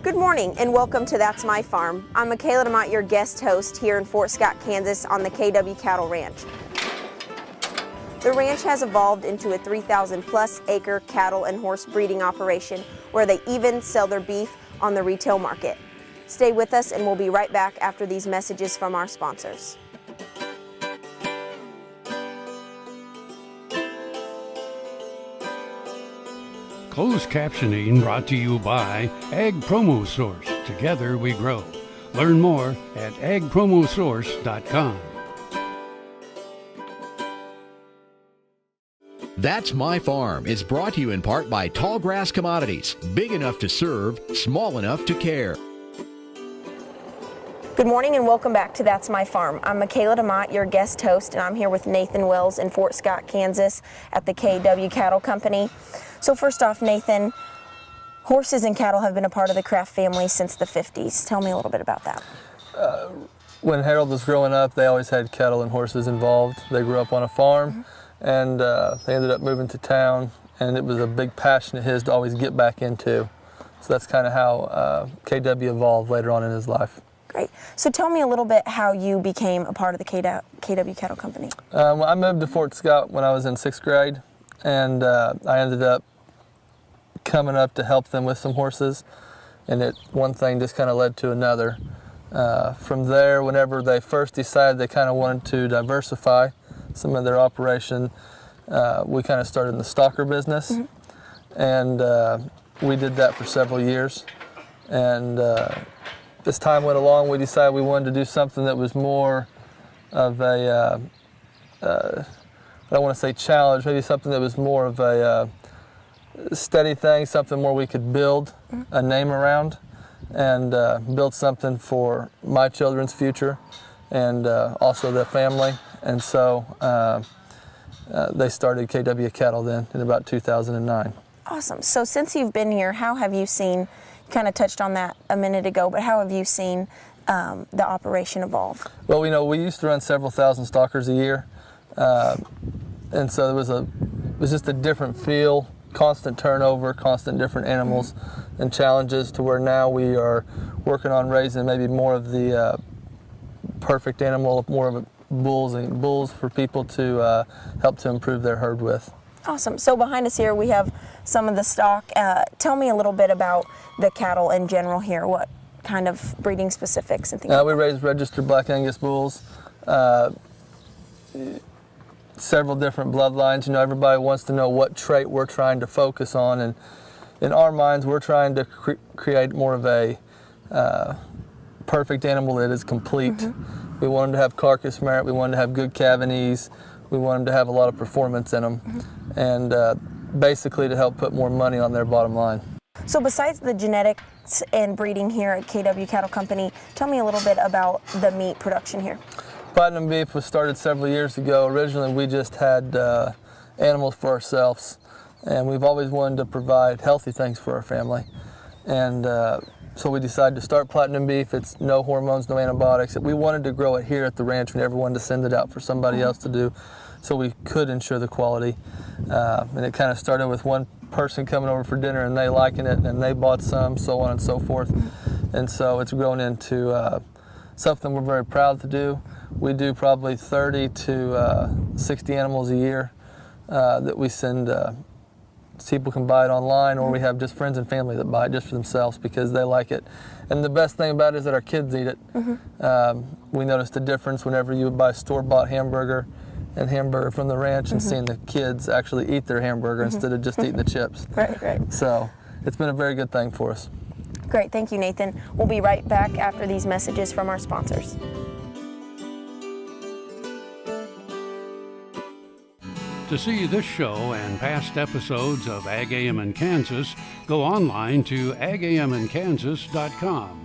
Good morning and welcome to That's My Farm. I'm Michaela DeMott, your guest host here in Fort Scott, Kansas on the KW Cattle Ranch. The ranch has evolved into a 3,000 plus acre cattle and horse breeding operation where they even sell their beef on the retail market. Stay with us and we'll be right back after these messages from our sponsors. Closed captioning brought to you by Ag Promo Source. Together we grow. Learn more at agpromosource.com. That's My Farm is brought to you in part by Tall Grass Commodities. Big enough to serve, small enough to care. Good morning and welcome back to That's My Farm. I'm Michaela DeMott, your guest host, and I'm here with Nathan Wells in Fort Scott, Kansas at the KW Cattle Company. So first off, Nathan, horses and cattle have been a part of the Kraft family since the 50s. Tell me a little bit about that. When Harold was growing up, they always had cattle and horses involved. They grew up on a farm, and they ended up moving to town, and it was a big passion of his to always get back into. So that's kind of how KW evolved later on in his life. Great. So tell me a little bit how you became a part of the KW Cattle Company. I moved to Fort Scott when I was in 6th grade, and I ended up coming up to help them with some horses, and one thing just kind of led to another. From there, whenever they first decided they kind of wanted to diversify some of their operation, we kind of started in the stocker business, and we did that for several years. And as time went along, we decided we wanted to do something that was more of a, I don't want to say challenge, maybe something that was more of a steady thing, something more we could build a name around and build something for my children's future and also their family. And so they started KW Cattle then in about 2009. Awesome. So since you've been here, how have you seen, kind of touched on that a minute ago, but how have you seen the operation evolve? Well, we used to run several thousand stockers a year. And so it was just a different feel, constant turnover, constant different animals and challenges, to where now we are working on raising maybe more of the perfect animal, more of a bulls for people to help to improve their herd with. Awesome. So behind us here we have some of the stock. Tell me a little bit about the cattle in general here. What kind of breeding specifics and things like that? We raise registered Black Angus bulls. Several different bloodlines. Everybody wants to know what trait we're trying to focus on, and in our minds we're trying to create more of a perfect animal that is complete. We want them to have carcass merit, we want them to have good calving ease, we want them to have a lot of performance in them, and basically to help put more money on their bottom line. So besides the genetics and breeding here at KW Cattle Company, tell me a little bit about the meat production here. Platinum beef was started several years ago. Originally we just had animals for ourselves, and we've always wanted to provide healthy things for our family. And so we decided to start Platinum beef. It's no hormones, no antibiotics. We wanted to grow it here at the ranch. We never wanted to send it out for somebody else to do, so we could ensure the quality. And it kind of started with one person coming over for dinner and they liking it, and they bought some, so on and so forth. And so it's grown into something we're very proud to do. We do probably 30 to 60 animals a year that we send. People can buy it online, or we have just friends and family that buy it just for themselves because they like it. And the best thing about it is that our kids eat it. We noticed a difference whenever you would buy store-bought hamburger and hamburger from the ranch and seeing the kids actually eat their hamburger instead of just eating the chips. Right. So it's been a very good thing for us. Great, thank you, Nathan. We'll be right back after these messages from our sponsors. To see this show and past episodes of Ag AM in Kansas, go online to agaminkansas.com.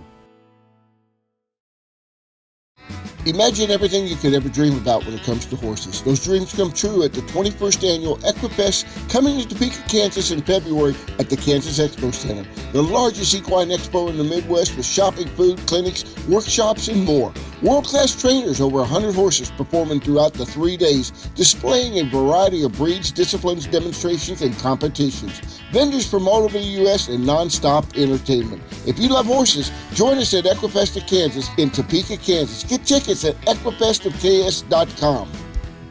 Imagine everything you could ever dream about when it comes to horses. Those dreams come true at the 21st Annual Equipest, coming to Topeka, Kansas in February at the Kansas Expo Center, the largest equine expo in the Midwest, with shopping, food, clinics, workshops, and more. World-class trainers, over 100 horses performing throughout the 3 days, displaying a variety of breeds, disciplines, demonstrations, and competitions. Vendors from all over the U.S. and non-stop entertainment. If you love horses, join us at Equipest of Kansas in Topeka, Kansas. Get tickets at equipestofks.com.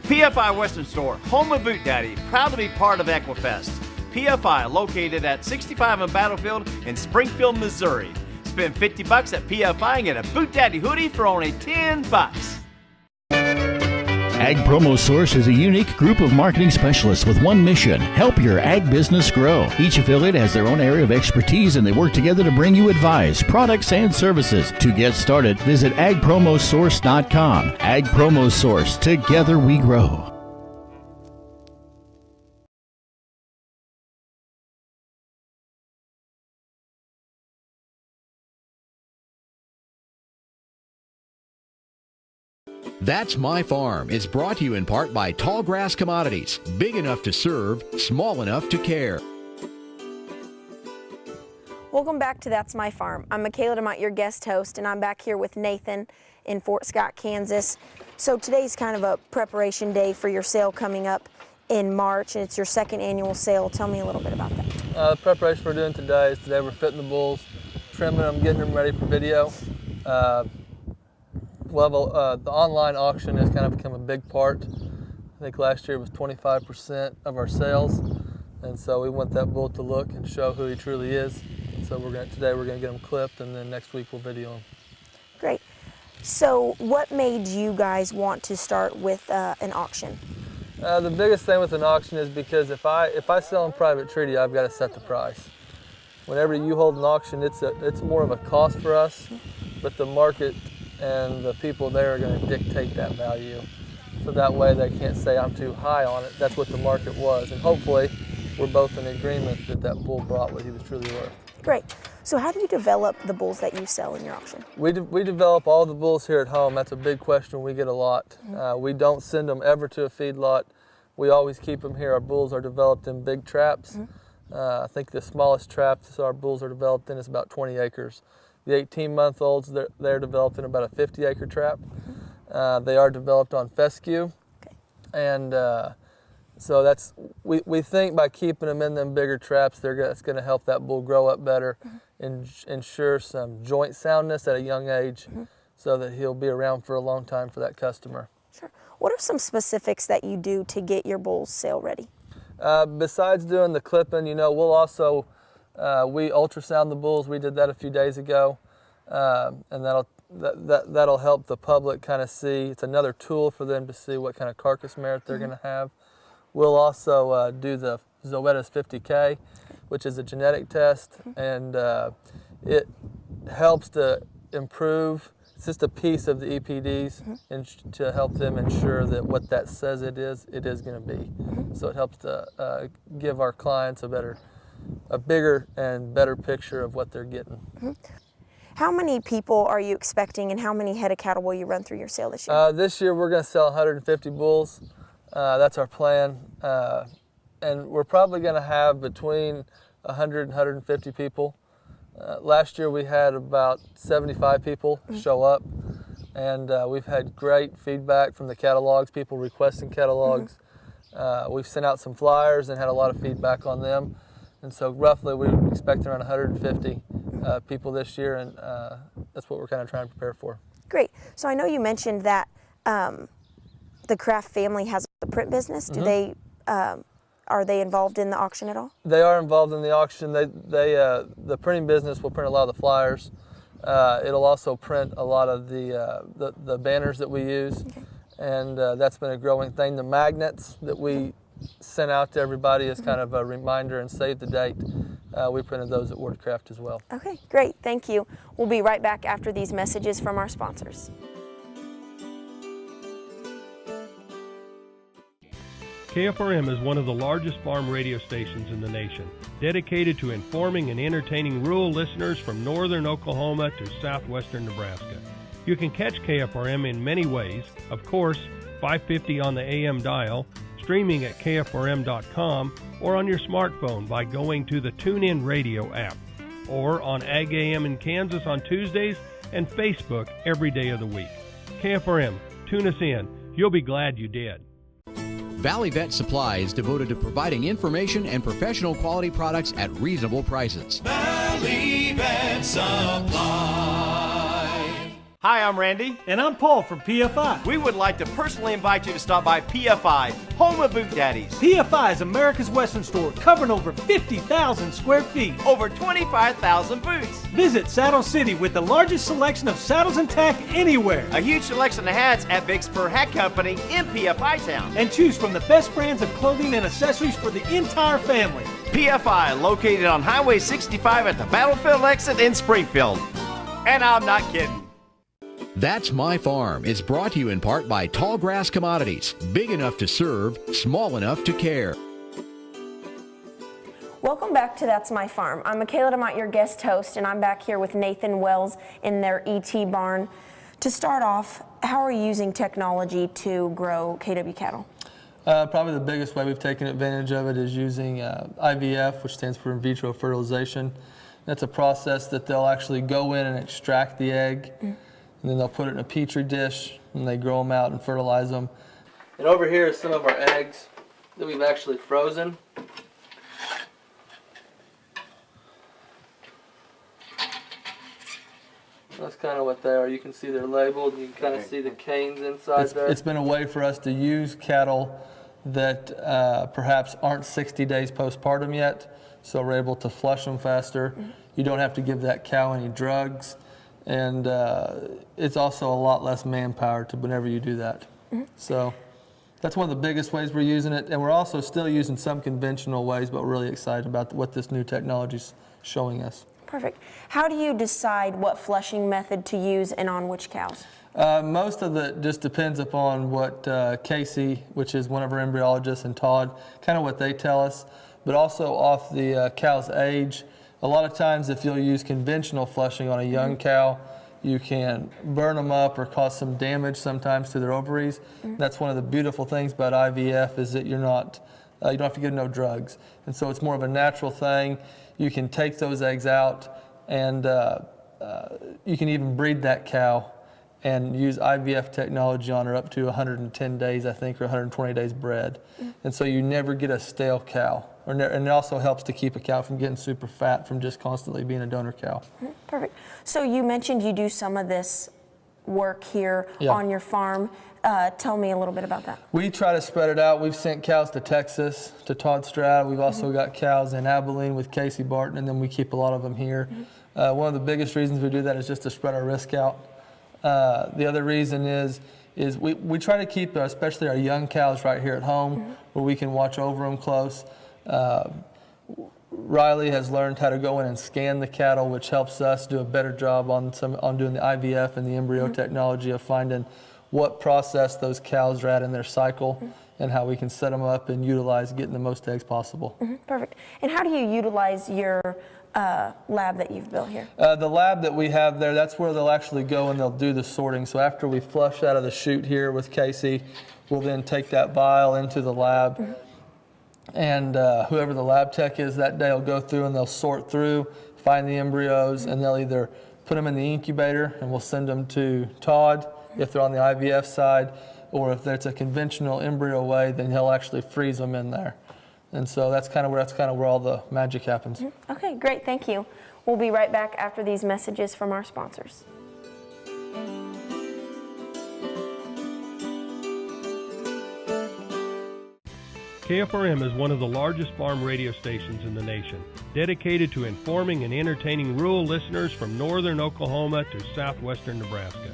PFI Western Store, home of Boot Daddy, proud to be part of Equipest. PFI, located at 65 on Battlefield in Springfield, Missouri. Spend $50 at PFI and get a Boot Daddy hoodie for only $10. Ag Promo Source is a unique group of marketing specialists with one mission: help your ag business grow. Each affiliate has their own area of expertise, and they work together to bring you advice, products, and services. To get started, visit agpromosource.com. Ag Promo Source. Together we grow. That's My Farm is brought to you in part by Tallgrass Commodities. Big enough to serve, small enough to care. Welcome back to That's My Farm. I'm Michaela DeMott, your guest host, and I'm back here with Nathan in Fort Scott, Kansas. So today's kind of a preparation day for your sale coming up in March, and it's your second annual sale. Tell me a little bit about that. The preparation we're doing today is we're fitting the bulls, trimming them, getting them ready for video. The online auction has kind of become a big part. I think last year it was 25% of our sales, and so we want that bull to look and show who he truly is. So today we're going to get him clipped, and then next week we'll video him. Great. So what made you guys want to start with an auction? The biggest thing with an auction is because if I sell in private treaty, I've got to set the price. Whenever you hold an auction, it's more of a cost for us, but the market and the people there are going to dictate that value. So that way they can't say I'm too high on it. That's what the market was. And hopefully we're both in agreement that that bull brought what he was truly worth. Great. So how do you develop the bulls that you sell in your auction? We develop all the bulls here at home. That's a big question we get a lot. We don't send them ever to a feedlot. We always keep them here. Our bulls are developed in big traps. I think the smallest trap our bulls are developed in is about 20 acres. The 18-month-olds, they're developed in about a 50-acre trap. They are developed on fescue. Okay. And so we think by keeping them in them bigger traps, that's going to help that bull grow up better and ensure some joint soundness at a young age so that he'll be around for a long time for that customer. Sure. What are some specifics that you do to get your bulls sale ready? Besides doing the clipping, we'll also we ultrasound the bulls. We did that a few days ago, and that'll help the public kind of see. It's another tool for them to see what kind of carcass merit they're going to have. We'll also do the Zoetis 50K, which is a genetic test, and it helps to improve. It's just a piece of the EPDs and to help them ensure that what that says it is going to be. So it helps to give our clients a bigger and better picture of what they're getting. How many people are you expecting, and how many head of cattle will you run through your sale this year? This year we're going to sell 150 bulls. That's our plan. And we're probably going to have between 100 and 150 people. Last year we had about 75 people show up, and we've had great feedback from the catalogs, people requesting catalogs. We've sent out some flyers and had a lot of feedback on them. And so roughly we're expecting around 150 people this year, and that's what we're kind of trying to prepare for. Great. So I know you mentioned that the Kraft family has a print business. Do they are they involved in the auction at all? They are involved in the auction. The printing business will print a lot of the flyers. It'll also print a lot of the banners that we use, and that's been a growing thing. The magnets that we sent out to everybody as kind of a reminder and save the date. We printed those at Wordcraft as well. Okay, great. Thank you. We'll be right back after these messages from our sponsors. KFRM is one of the largest farm radio stations in the nation, dedicated to informing and entertaining rural listeners from northern Oklahoma to southwestern Nebraska. You can catch KFRM in many ways. Of course, 550 on the AM dial, streaming at kfrm.com, or on your smartphone by going to the TuneIn Radio app, or on Ag AM in Kansas on Tuesdays and Facebook every day of the week. KFRM, tune us in. You'll be glad you did. Valley Vet Supply is devoted to providing information and professional quality products at reasonable prices. Valley Vet Supply. Hi, I'm Randy. And I'm Paul from PFI. We would like to personally invite you to stop by PFI, home of Boot Daddies. PFI is America's Western store covering over 50,000 square feet. Over 25,000 boots. Visit Saddle City with the largest selection of saddles and tack anywhere. A huge selection of hats at Vicksburg Hat Company in PFI Town. And choose from the best brands of clothing and accessories for the entire family. PFI, located on Highway 65 at the Battlefield exit in Springfield. And I'm not kidding. That's My Farm is brought to you in part by Tallgrass Commodities. Big enough to serve, small enough to care. Welcome back to That's My Farm. I'm Michaela DeMott, your guest host, and I'm back here with Nathan Wells in their ET barn. To start off, how are you using technology to grow KW cattle? Probably the biggest way we've taken advantage of it is using IVF, which stands for in vitro fertilization. That's a process that they'll actually go in and extract the egg, and then they'll put it in a petri dish, and they grow them out and fertilize them. And over here is some of our eggs that we've actually frozen. That's kind of what they are. You can see they're labeled. You can kind of see the canes inside there. It's been a way for us to use cattle that perhaps aren't 60 days postpartum yet, so we're able to flush them faster. You don't have to give that cow any drugs, and it's also a lot less manpower to whenever you do that. So that's one of the biggest ways we're using it, and we're also still using some conventional ways, but we're really excited about what this new technology is showing us. Perfect. How do you decide what flushing method to use and on which cows? Most of it just depends upon what Casey, which is one of our embryologists, and Todd, kind of what they tell us, but also off the cow's age. A lot of times if you'll use conventional flushing on a young cow, you can burn them up or cause some damage sometimes to their ovaries. That's one of the beautiful things about IVF is that you don't have to give no drugs. And so it's more of a natural thing. You can take those eggs out, and you can even breed that cow and use IVF technology on her up to 110 days, I think, or 120 days bred. And so you never get a stale cow. And it also helps to keep a cow from getting super fat from just constantly being a donor cow. Perfect. So you mentioned you do some of this work here on your farm. Tell me a little bit about that. We try to spread it out. We've sent cows to Texas, to Todd Stroud. We've also got cows in Abilene with Casey Barton, and then we keep a lot of them here. One of the biggest reasons we do that is just to spread our risk out. The other reason is we try to keep, especially our young cows, right here at home, where we can watch over them close. Riley has learned how to go in and scan the cattle, which helps us do a better job on doing the IVF and the embryo technology of finding what process those cows are at in their cycle and how we can set them up and utilize getting the most eggs possible. Perfect. And how do you utilize your lab that you've built here? The lab that we have there, that's where they'll actually go and they'll do the sorting. So after we flush out of the chute here with Casey, we'll then take that vial into the lab. And whoever the lab tech is that day will go through and they'll sort through, find the embryos, and they'll either put them in the incubator and we'll send them to Todd if they're on the IVF side, or if it's a conventional embryo way, then he'll actually freeze them in there. And so that's kind of where all the magic happens. Okay, great, thank you. We'll be right back after these messages from our sponsors. KFRM is one of the largest farm radio stations in the nation, dedicated to informing and entertaining rural listeners from northern Oklahoma to southwestern Nebraska.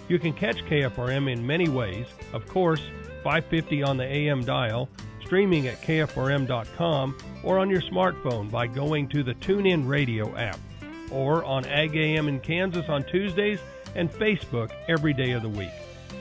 You can catch KFRM in many ways, of course, 550 on the AM dial, streaming at kfrm.com, or on your smartphone by going to the TuneIn Radio app, or on Ag AM in Kansas on Tuesdays and Facebook every day of the week.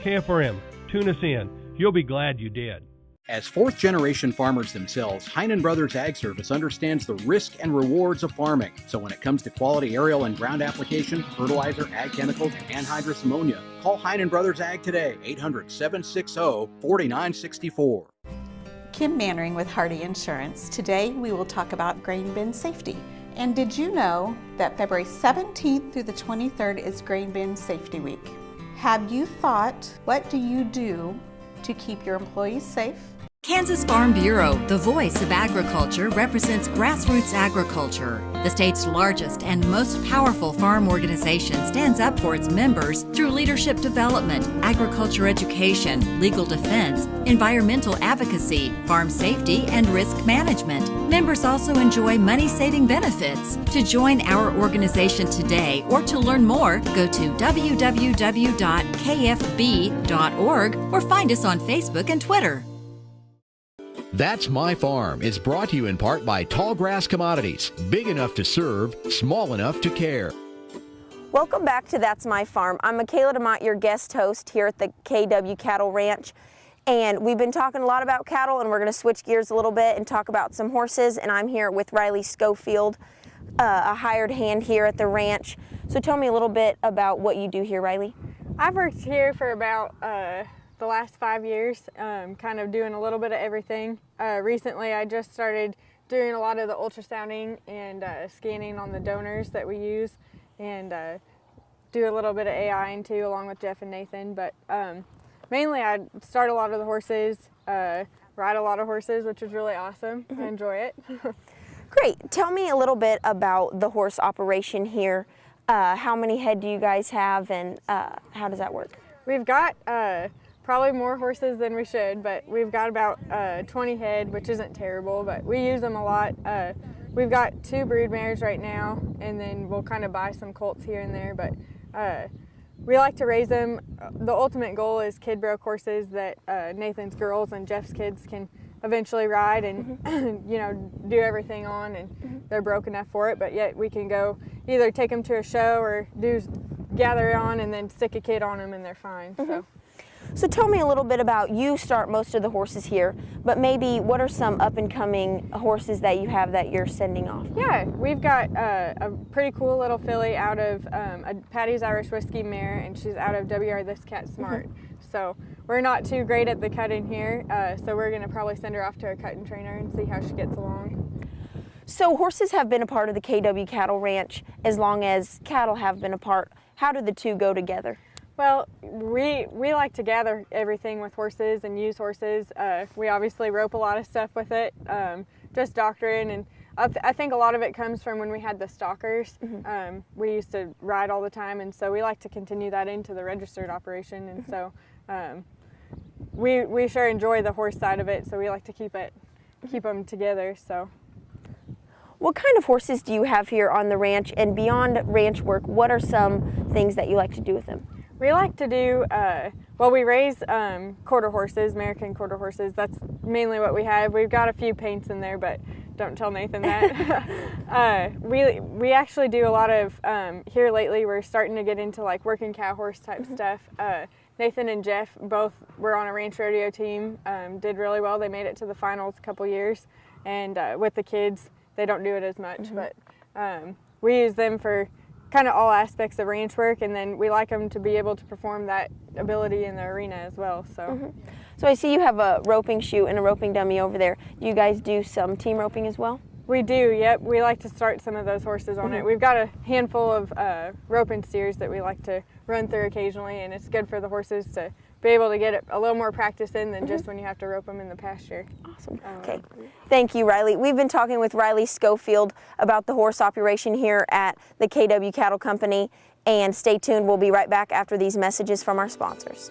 KFRM, tune us in. You'll be glad you did. As fourth-generation farmers themselves, Heinen Brothers Ag Service understands the risk and rewards of farming. So when it comes to quality aerial and ground application, fertilizer, ag chemicals, and anhydrous ammonia, call Heinen Brothers Ag today, 800-760-4964. Kim Mannering with Hardy Insurance. Today we will talk about grain bin safety. And did you know that February 17th through the 23rd is Grain Bin Safety Week? Have you thought, what do you do to keep your employees safe? Kansas Farm Bureau, the voice of agriculture, represents Grassroots Agriculture. The state's largest and most powerful farm organization stands up for its members through leadership development, agriculture education, legal defense, environmental advocacy, farm safety, and risk management. Members also enjoy money-saving benefits. To join our organization today or to learn more, go to www.kfb.org or find us on Facebook and Twitter. That's My Farm is brought to you in part by Tallgrass Commodities. Big enough to serve, small enough to care. Welcome back to That's My Farm. I'm Michaela DeMott, your guest host here at the KW Cattle Ranch. And we've been talking a lot about cattle, and we're going to switch gears a little bit and talk about some horses. And I'm here with Riley Schofield, a hired hand here at the ranch. So tell me a little bit about what you do here, Riley. I've worked here for about the last 5 years, kind of doing a little bit of everything. Recently I just started doing a lot of the ultrasounding and scanning on the donors that we use, and do a little bit of AI too, along with Jeff and Nathan. But mainly I start a lot of the horses, ride a lot of horses, which is really awesome. I enjoy it. Great. Tell me a little bit about the horse operation here. How many head do you guys have, and how does that work? We've got probably more horses than we should, but we've got about 20 head, which isn't terrible, but we use them a lot. We've got 2 brood mares right now, and then we'll kind of buy some colts here and there, but we like to raise them. The ultimate goal is kid broke horses that Nathan's girls and Jeff's kids can eventually ride and you know, do everything on, and they're broke enough for it, but yet we can go either take them to a show or gather on and then stick a kid on them and they're fine. So tell me a little bit about, you start most of the horses here, but maybe what are some up-and-coming horses that you have that you're sending off? Yeah, we've got a pretty cool little filly out of a Patty's Irish Whiskey mare, and she's out of WR This Cat Smart. So we're not too great at the cutting here, so we're going to probably send her off to a cutting trainer and see how she gets along. So horses have been a part of the KW Cattle Ranch as long as cattle have been a part. How do the two go together? Well, we like to gather everything with horses and use horses. We obviously rope a lot of stuff with it, just doctoring, and I think a lot of it comes from when we had the stalkers. We used to ride all the time, and so we like to continue that into the registered operation, and so we sure enjoy the horse side of it, so we like to keep them together. So. What kind of horses do you have here on the ranch, and beyond ranch work, what are some things that you like to do with them? We like to do, well, we raise quarter horses, American quarter horses. That's mainly what we have. We've got a few paints in there, but don't tell Nathan that. We actually do a lot of, here lately, we're starting to get into like working cow horse type stuff. Nathan and Jeff both were on a ranch rodeo team, did really well. They made it to the finals a couple years, and with the kids, they don't do it as much, but we use them for kind of all aspects of ranch work, and then we like them to be able to perform that ability in the arena as well. So, So I see you have a roping chute and a roping dummy over there. Do you guys do some team roping as well? We do, yep. We like to start some of those horses on it. We've got a handful of roping steers that we like to run through occasionally, and it's good for the horses to be able to get a little more practice in than just when you have to rope them in the pasture. Awesome. Okay. Thank you, Riley. We've been talking with Riley Schofield about the horse operation here at the KW Cattle Company, and stay tuned. We'll be right back after these messages from our sponsors.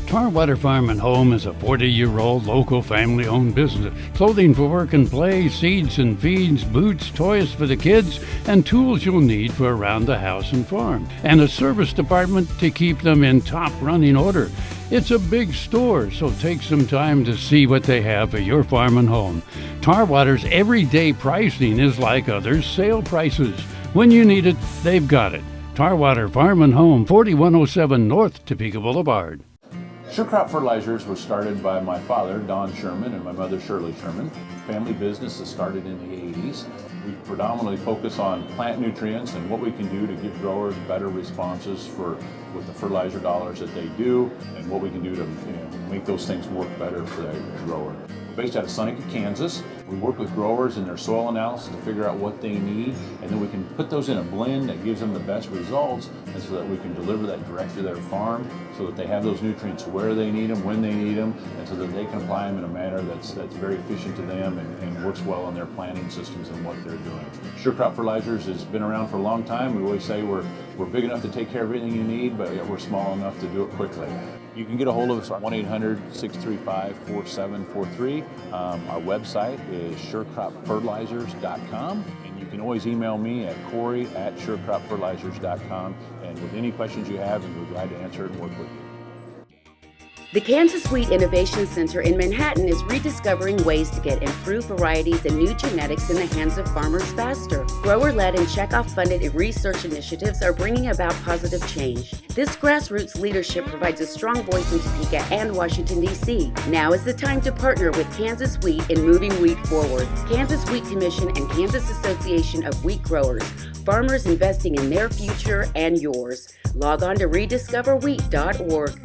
Tarwater Farm and Home is a 40-year-old local family-owned business. Clothing for work and play, seeds and feeds, boots, toys for the kids, and tools you'll need for around the house and farm. And a service department to keep them in top running order. It's a big store, so take some time to see what they have for your farm and home. Tarwater's everyday pricing is like others' sale prices. When you need it, they've got it. Tarwater Farm and Home, 4107 North Topeka Boulevard. Sure Crop Fertilizers was started by my father, Don Sherman, and my mother, Shirley Sherman. Family business that started in the 80s. We predominantly focus on plant nutrients and what we can do to give growers better responses with the fertilizer dollars that they do, and what we can do to make those things work better for the grower. We're based out of Seneca, Kansas. We work with growers in their soil analysis to figure out what they need, and then we can put those in a blend that gives them the best results, and so that we can deliver that direct to their farm so that they have those nutrients where they need them, when they need them, and so that they can apply them in a manner that's very efficient to them and works well in their planting systems and what they're doing. Sure Crop Fertilizers has been around for a long time. We always say we're big enough to take care of everything you need, but yet we're small enough to do it quickly. You can get a hold of us at 1-800-635-4743. Our website is surecropfertilizers.com, and you can always email me at Corey@surecropfertilizers.com, and with any questions you have, we'll be glad to answer and work with you. The Kansas Wheat Innovation Center in Manhattan is rediscovering ways to get improved varieties and new genetics in the hands of farmers faster. Grower-led and checkoff-funded research initiatives are bringing about positive change. This grassroots leadership provides a strong voice in Topeka and Washington, D.C. Now is the time to partner with Kansas Wheat in moving wheat forward. Kansas Wheat Commission and Kansas Association of Wheat Growers. Farmers investing in their future and yours. Log on to rediscoverwheat.org.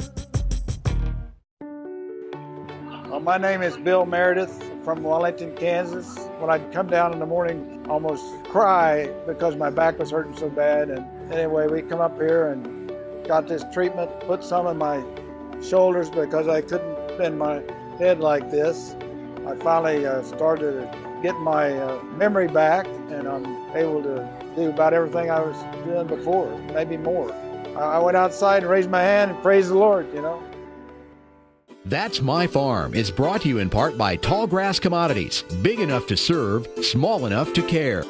My name is Bill Meredith from Wellington, Kansas. When I'd come down in the morning, almost cry because my back was hurting so bad. And anyway, we come up here and got this treatment, put some in my shoulders because I couldn't bend my head like this. I finally started getting my memory back, and I'm able to do about everything I was doing before, maybe more. I went outside and raised my hand and praised the Lord, you know. That's My Farm is brought to you in part by Tall Grass Commodities. Big enough to serve, small enough to care.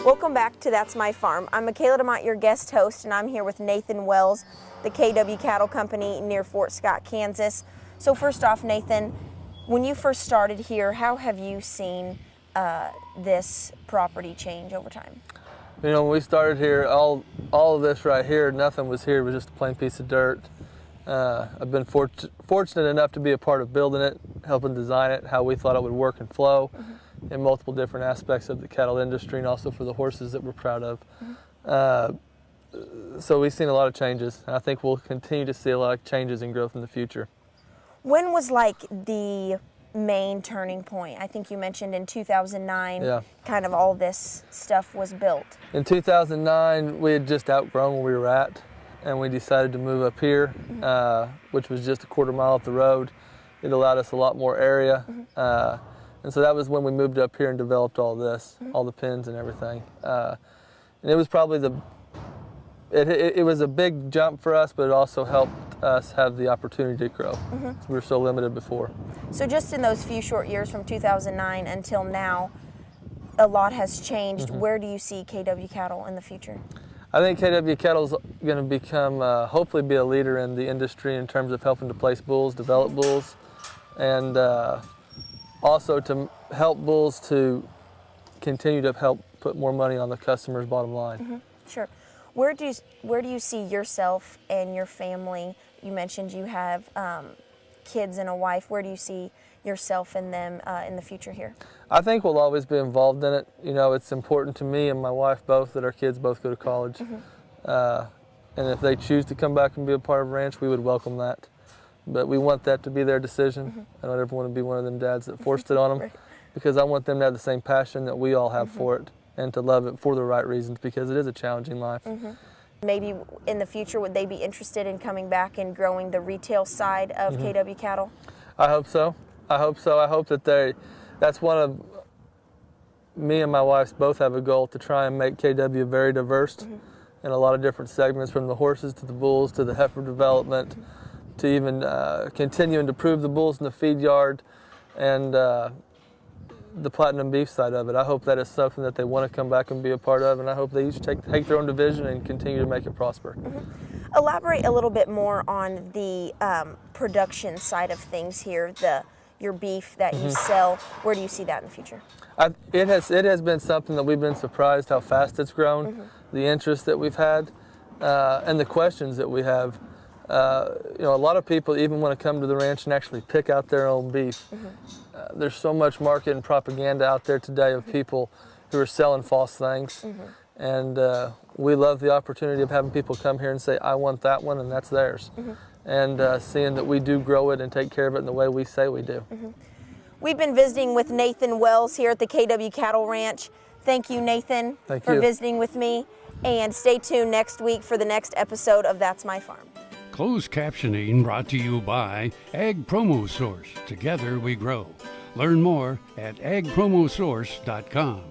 Welcome back to That's My Farm. I'm Michaela DeMott, your guest host, and I'm here with Nathan Wells, the KW Cattle Company near Fort Scott, Kansas. So first off, Nathan, when you first started here, how have you seen this property change over time? You know, when we started here, all of this right here, nothing was here. It was just a plain piece of dirt. I've been fortunate enough to be a part of building it, helping design it, how we thought it would work and flow in multiple different aspects of the cattle industry, and also for the horses that we're proud of. So we've seen a lot of changes, and I think we'll continue to see a lot of changes and growth in the future. When was like the main turning point? I think you mentioned in 2009, kind of all this stuff was built. In 2009, we had just outgrown where we were at, and we decided to move up here, which was just a quarter mile up the road. It allowed us a lot more area, and so that was when we moved up here and developed all this, all the pens and everything. And it was probably it was a big jump for us, but it also helped us have the opportunity to grow. We were so limited before. So just in those few short years from 2009 until now, a lot has changed. Where do you see KW Cattle in the future? I think KW Cattle is going to become, hopefully be a leader in the industry in terms of helping to place bulls, develop bulls, and also to help bulls to continue to help put more money on the customer's bottom line. Sure. Where do you see yourself and your family? You mentioned you have kids and a wife. Where do you see yourself and them in the future here? I think we'll always be involved in it. You know, it's important to me and my wife both that our kids both go to college. And if they choose to come back and be a part of a ranch, we would welcome that. But we want that to be their decision. I don't ever want to be one of them dads that forced it on them, because I want them to have the same passion that we all have for it, and to love it for the right reasons, because it is a challenging life. Maybe in the future, would they be interested in coming back and growing the retail side of KW Cattle? I hope so. I hope so. I hope that that's one of me and my wife both have a goal to try and make KW very diverse in a lot of different segments, from the horses to the bulls to the heifer development, to even continuing to prove the bulls in the feed yard, and the platinum beef side of it. I hope that is something that they want to come back and be a part of, and I hope they each take their own division and continue to make it prosper. Elaborate a little bit more on the production side of things here, your beef that you sell. Where do you see that in the future? It has been something that we've been surprised how fast it's grown, the interest that we've had, and the questions that we have. You know, a lot of people even want to come to the ranch and actually pick out their own beef. There's so much market and propaganda out there today of people who are selling false things. And we love the opportunity of having people come here and say, I want that one, and that's theirs. And seeing that we do grow it and take care of it in the way we say we do. We've been visiting with Nathan Wells here at the KW Cattle Ranch. Thank you, Nathan, for visiting with me. And stay tuned next week for the next episode of That's My Farm. Closed captioning brought to you by Ag Promo Source. Together we grow. Learn more at agpromosource.com.